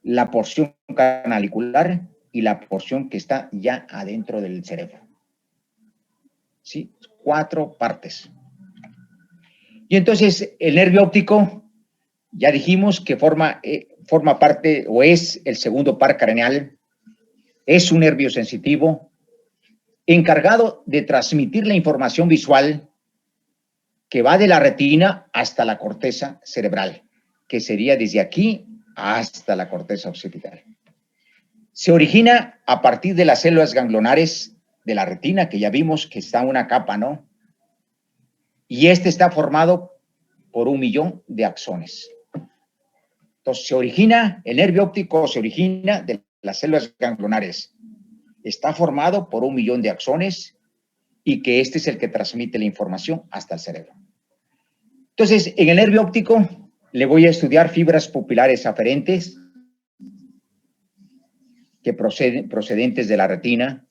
la porción canalicular y la porción que está ya adentro del cerebro. ¿Sí? 4 partes. Y entonces el nervio óptico, ya dijimos que forma parte o es el segundo par craneal, es un nervio sensitivo encargado de transmitir la información visual que va de la retina hasta la corteza cerebral, que sería desde aquí hasta la corteza occipital. Se origina a partir de las células ganglionares de la retina, que ya vimos que está una capa, ¿no? Y este está formado por 1 millón de axones. Entonces, el nervio óptico se origina de las células ganglionares. Está formado por 1 millón de axones y que este es el que transmite la información hasta el cerebro. Entonces, en el nervio óptico le voy a estudiar fibras pupilares aferentes que procedentes de la retina.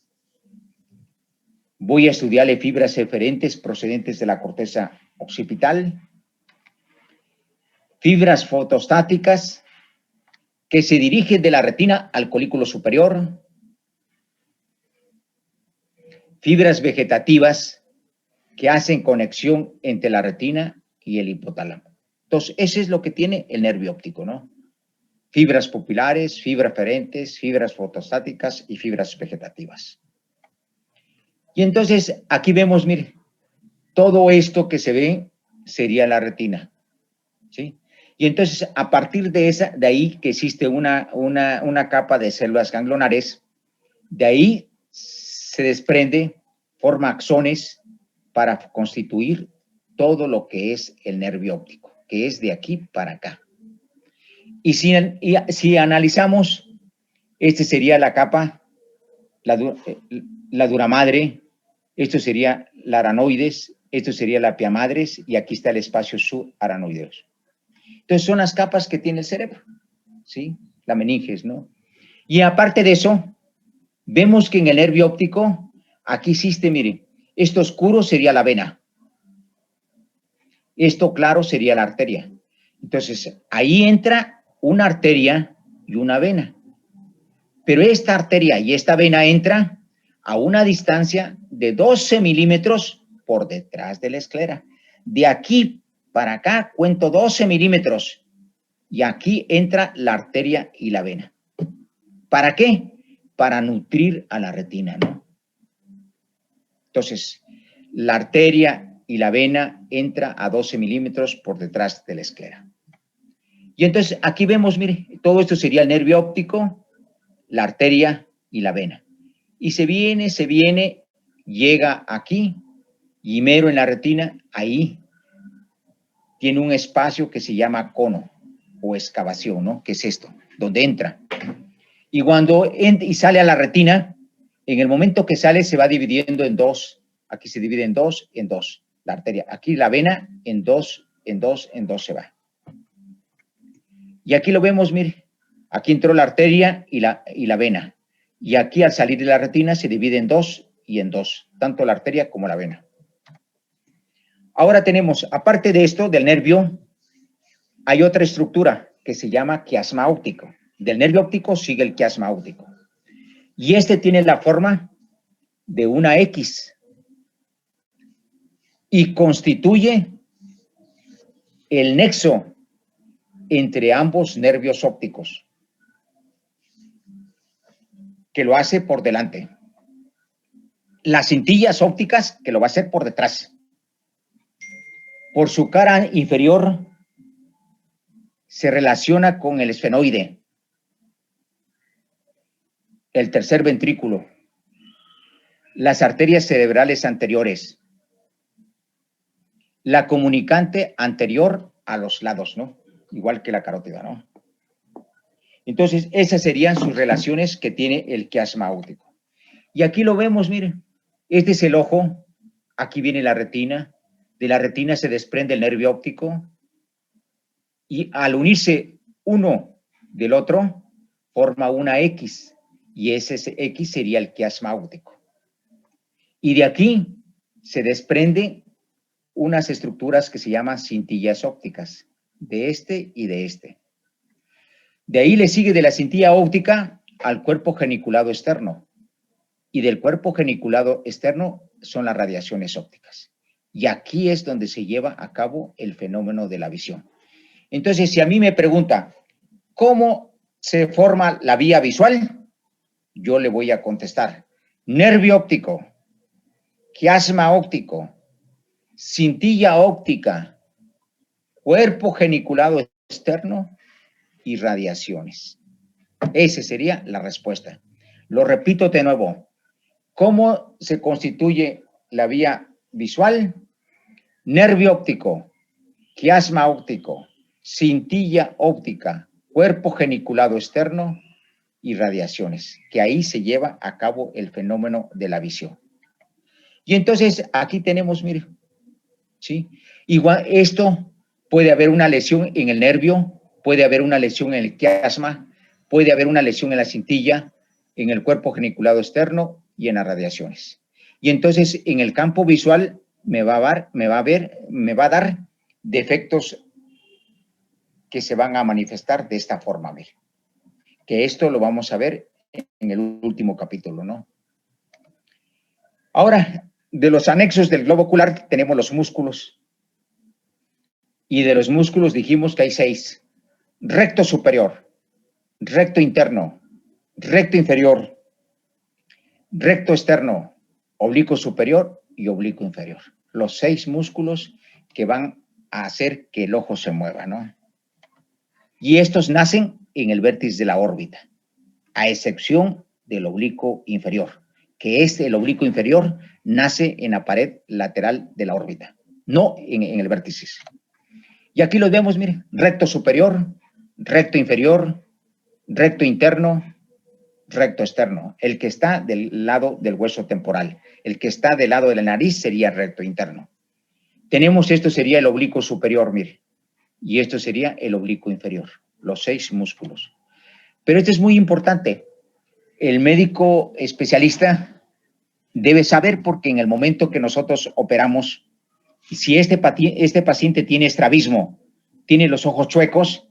Voy a estudiarle fibras eferentes procedentes de la corteza occipital. Fibras fotostáticas que se dirigen de la retina al colículo superior. Fibras vegetativas que hacen conexión entre la retina y el hipotálamo. Entonces, eso es lo que tiene el nervio óptico, ¿no? Fibras pupilares, fibras aferentes, fibras fotostáticas y fibras vegetativas. Y entonces, aquí vemos, mire, todo esto que se ve sería la retina, ¿sí? Y entonces, a partir de ahí que existe una capa de células ganglionares, de ahí se desprende, forma axones para constituir todo lo que es el nervio óptico, que es de aquí para acá. Y si analizamos, este sería la capa, la duramadre, esto sería la aranoides, esto sería la piamadres, y aquí está el espacio subaranoideus. Entonces son las capas que tiene el cerebro, ¿sí? La meninges, ¿no? Y aparte de eso, vemos que en el nervio óptico, aquí existe, miren, esto oscuro sería la vena. Esto claro sería la arteria. Entonces, ahí entra una arteria y una vena. Pero esta arteria y esta vena entra a una distancia de 12 milímetros por detrás de la esclera. De aquí para acá cuento 12 milímetros y aquí entra la arteria y la vena. ¿Para qué? Para nutrir a la retina, ¿no? Entonces, la arteria y la vena entra a 12 milímetros por detrás de la esclera. Y entonces aquí vemos, mire, todo esto sería el nervio óptico, la arteria y la vena. Y se viene, llega aquí, y mero en la retina, ahí tiene un espacio que se llama cono o excavación, ¿no? ¿Qué es esto? Donde entra. Y cuando y sale a la retina, en el momento que sale se va dividiendo en dos. Aquí se divide en dos, la arteria. Aquí la vena en dos se va. Y aquí lo vemos, mire. Aquí entró la arteria y la vena. Y aquí al salir de la retina se divide en dos y en dos, tanto la arteria como la vena. Ahora tenemos, aparte de esto, del nervio, hay otra estructura que se llama quiasma óptico. Del nervio óptico sigue el quiasma óptico. Y este tiene la forma de una X y constituye el nexo entre ambos nervios ópticos, que lo hace por delante. Las cintillas ópticas, que lo va a hacer por detrás. Por su cara inferior se relaciona con el esfenoide, el tercer ventrículo, las arterias cerebrales anteriores, la comunicante anterior a los lados, ¿no? Igual que la carótida, ¿no? Entonces, esas serían sus relaciones que tiene el quiasma óptico. Y aquí lo vemos, miren. Este es el ojo, aquí viene la retina, de la retina se desprende el nervio óptico y al unirse uno del otro, forma una X y ese X sería el quiasma óptico. Y de aquí se desprende unas estructuras que se llaman cintillas ópticas, de este y de este. De ahí le sigue de la cintilla óptica al cuerpo geniculado externo. Y del cuerpo geniculado externo son las radiaciones ópticas. Y aquí es donde se lleva a cabo el fenómeno de la visión. Entonces, si a mí me pregunta, ¿cómo se forma la vía visual? Yo le voy a contestar, nervio óptico, quiasma óptico, cintilla óptica, cuerpo geniculado externo y radiaciones. Esa sería la respuesta. Lo repito de nuevo. ¿Cómo se constituye la vía visual? Nervio óptico, quiasma óptico, cintilla óptica, cuerpo geniculado externo y radiaciones, que ahí se lleva a cabo el fenómeno de la visión. Y entonces aquí tenemos, mire, ¿sí? Igual esto puede haber una lesión en el nervio, puede haber una lesión en el quiasma, puede haber una lesión en la cintilla, en el cuerpo geniculado externo y en las radiaciones. Y entonces en el campo visual me va a dar defectos que se van a manifestar de esta forma, mire. Que esto lo vamos a ver en el último capítulo, ¿no? Ahora, de los anexos del globo ocular tenemos los músculos. Y de los músculos dijimos que hay 6. Recto superior, recto interno, recto inferior, recto externo, oblicuo superior y oblicuo inferior. Los 6 músculos que van a hacer que el ojo se mueva, ¿no? Y estos nacen en el vértice de la órbita, a excepción del oblicuo inferior, que el oblicuo inferior nace en la pared lateral de la órbita, no en el vértice. Y aquí los vemos, mire, recto superior, recto inferior, recto interno, recto externo. El que está del lado del hueso temporal, el que está del lado de la nariz sería recto interno. Tenemos, esto sería el oblicuo superior, mire, y esto sería el oblicuo inferior, los 6 músculos. Pero esto es muy importante. El médico especialista debe saber, porque en el momento que nosotros operamos, si este paciente tiene estrabismo, tiene los ojos chuecos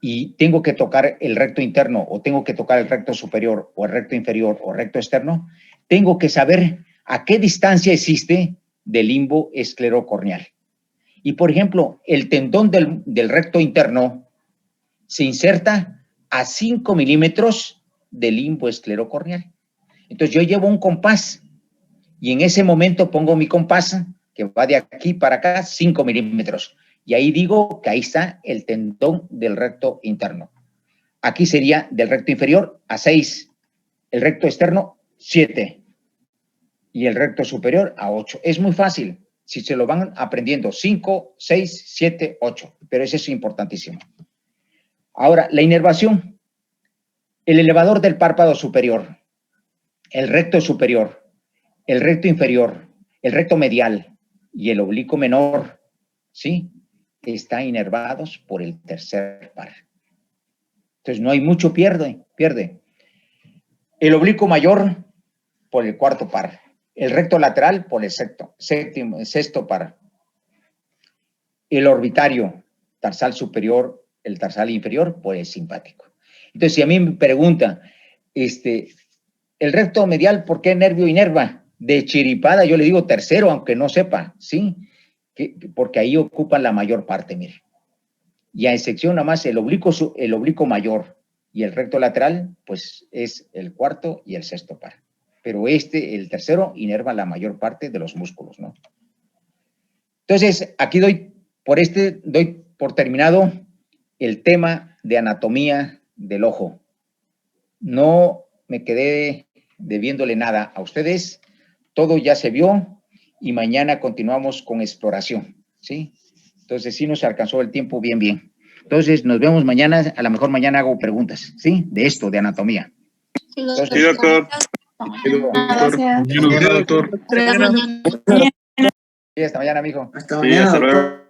y tengo que tocar el recto interno o tengo que tocar el recto superior o el recto inferior o recto externo, tengo que saber a qué distancia existe del limbo esclerocorneal. Y, por ejemplo, el tendón del recto interno se inserta a 5 milímetros del limbo esclerocorneal. Entonces, yo llevo un compás y en ese momento pongo mi compás que va de aquí para acá 5 milímetros. Y ahí digo que ahí está el tendón del recto interno. Aquí sería del recto inferior a 6, el recto externo 7 y el recto superior a 8. Es muy fácil, si se lo van aprendiendo, 5, 6, 7, 8, pero eso es importantísimo. Ahora, la inervación. El elevador del párpado superior, el recto superior, el recto inferior, el recto medial y el oblicuo menor, ¿sí? Están inervados por el tercer par. Entonces, no hay mucho pierde. El oblicuo mayor por el cuarto par. El recto lateral por el sexto par. El orbitario, tarsal superior, el tarsal inferior por el simpático. Entonces, si a mí me pregunta, el recto medial, ¿por qué nervio inerva? De chiripada, yo le digo tercero, aunque no sepa, ¿sí? Porque ahí ocupan la mayor parte, mire. Y a excepción nada más el oblicuo mayor y el recto lateral, pues es el cuarto y el sexto par. Pero el tercero, inerva la mayor parte de los músculos, ¿no? Entonces, aquí doy por terminado el tema de anatomía del ojo. No me quedé debiéndole nada a ustedes, todo ya se vio y mañana continuamos con exploración, ¿sí? Entonces, sí nos alcanzó el tiempo bien. Entonces, nos vemos mañana, a lo mejor mañana hago preguntas, ¿sí? De esto, de anatomía. Entonces, Sí, doctor. Gracias. Doctor. Hasta mañana. Sí, hasta mañana, mijo. Sí, hasta luego.